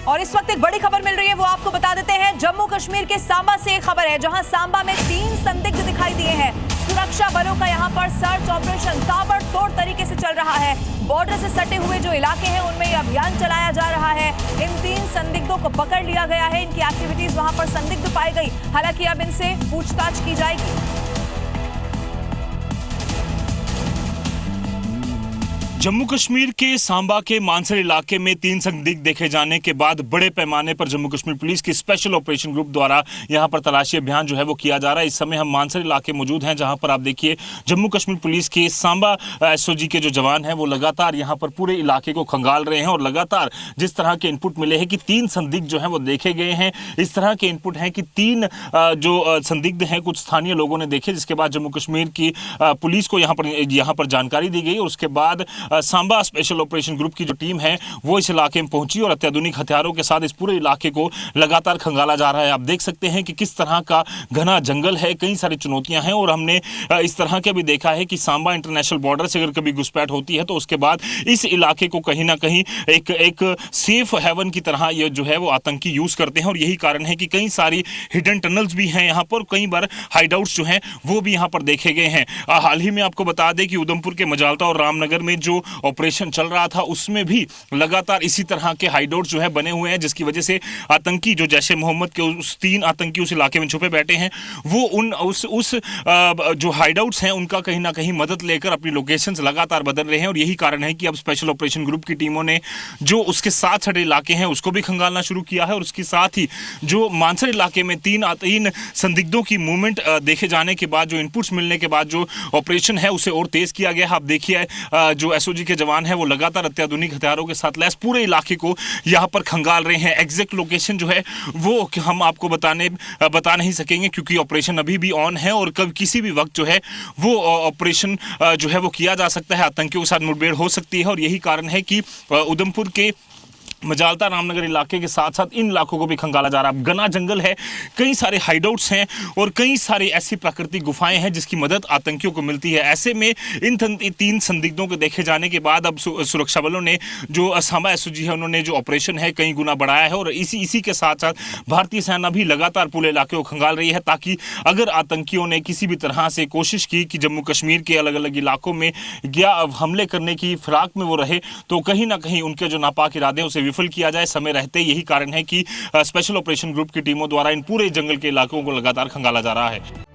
और इस वक्त एक बड़ी खबर मिल रही है, वो आपको बता देते हैं। जम्मू कश्मीर के सांबा से एक खबर है, जहां सांबा में 3 संदिग्ध दिखाई दिए हैं। सुरक्षा बलों का यहां पर सर्च ऑपरेशन ताबड़तोड़ तरीके से चल रहा है। बॉर्डर से सटे हुए जो इलाके हैं उनमें यह अभियान चलाया जा रहा है। इन 3 संदिग्धों को पकड़ लिया गया है। इनकी एक्टिविटीज वहां पर संदिग्ध पाई गई। हालांकि अब इनसे पूछताछ की जाएगी। जम्मू कश्मीर के सांबा के मानसर इलाके में 3 संदिग्ध देखे जाने के बाद बड़े पैमाने पर जम्मू कश्मीर पुलिस की स्पेशल ऑपरेशन ग्रुप द्वारा यहां पर तलाशी अभियान जो है वो किया जा रहा है। इस समय हम मानसर इलाके मौजूद हैं, जहां पर आप देखिए जम्मू कश्मीर पुलिस के सांबा एसओजी के जो जवान हैं वो लगातार यहां पर पूरे इलाके को खंगाल रहे हैं। और लगातार जिस तरह के इनपुट मिले हैं कि 3 संदिग्ध जो हैं वो देखे गए हैं, इस तरह के इनपुट हैं कि 3 जो संदिग्ध हैं कुछ स्थानीय लोगों ने देखे, जिसके बाद जम्मू कश्मीर की पुलिस को यहां पर जानकारी दी गई। और उसके बाद सांबा स्पेशल ऑपरेशन ग्रुप की जो टीम है वो इस इलाके में पहुंची और अत्याधुनिक हथियारों के साथ इस पूरे इलाके को लगातार खंगाला जा रहा है। आप देख सकते हैं कि किस तरह का घना जंगल है, कई सारी चुनौतियां हैं। और हमने इस तरह के भी देखा है कि सांबा इंटरनेशनल बॉर्डर से अगर कभी घुसपैठ होती है तो उसके बाद इस इलाके को कहीं ना कहीं एक सेफ हेवन की तरह ये जो है वो आतंकी यूज करते हैं। और यही कारण है कि कई सारी हिडन टनल्स भी हैं यहाँ पर, कई बार हाइडआउट्स जो हैं वो भी यहाँ पर देखे गए हैं। हाल ही में आपको बता दें कि उधमपुर के मजालता और रामनगर में जो ऑपरेशन चल रहा था उसमें भी लगातार इसी तरह के हाइडआउट जो है बने हुए हैं, जिसकी वजह से आतंकी जो जैश ए मोहम्मद के उस 3 आतंकी उस इलाके में छुपे बैठे हैं वो उस जो हाइडआउट्स हैं उनका कहीं ना कहीं मदद लेकर अपनी लोकेशंस लगातार बदल रहे हैं। और यही कारण है कि अब स्पेशल ऑपरेशन ग्रुप की टीमों ने जो उसके साथ सटे इलाके हैं उसको भी खंगालना शुरू किया है। और उसके साथ ही जो मानसर इलाके में 3 संदिग्धों की मूवमेंट देखे जाने के बाद, जो इनपुट्स मिलने के बाद जो ऑपरेशन है उसे और तेज किया गया है। आप देखिए जो एसओजी के जवान है वो लगातार अत्याधुनिक हथियारों के साथ लैस पूरे इलाके को यहां पर खंगाल रहे हैं। एग्जैक्ट लोकेशन जो है वो हम आपको बता नहीं सकेंगे, क्योंकि ऑपरेशन अभी भी ऑन है और कब किसी भी वक्त जो है वो ऑपरेशन जो है वो किया जा सकता है, आतंकियों के साथ मुठभेड़ हो सकती है। और यही कारण है कि उधमपुर के मजालता रामनगर इलाके के साथ साथ इन इलाकों को भी खंगाला जा रहा है। घना जंगल है, कई सारे हाइडआउट्स हैं और कई सारी ऐसी प्राकृतिक गुफाएं हैं जिसकी मदद आतंकियों को मिलती है। ऐसे में इन 3 संदिग्धों के देखे जाने के बाद अब सुरक्षा बलों ने जो सांबा एसओजी है उन्होंने जो ऑपरेशन है कई गुना बढ़ाया है। और इसी के साथ साथ भारतीय सेना भी लगातार पूरे इलाके को खंगाल रही है, ताकि अगर आतंकियों ने किसी भी तरह से कोशिश की कि जम्मू कश्मीर के अलग अलग इलाकों में या हमले करने की फिराक में वो रहे तो कहीं ना कहीं उनके जो नापाक इरादे हैं उसे विफल किया जाए समय रहते। यही कारण है कि स्पेशल ऑपरेशन ग्रुप की टीमों द्वारा इन पूरे जंगल के इलाकों को लगातार खंगाला जा रहा है।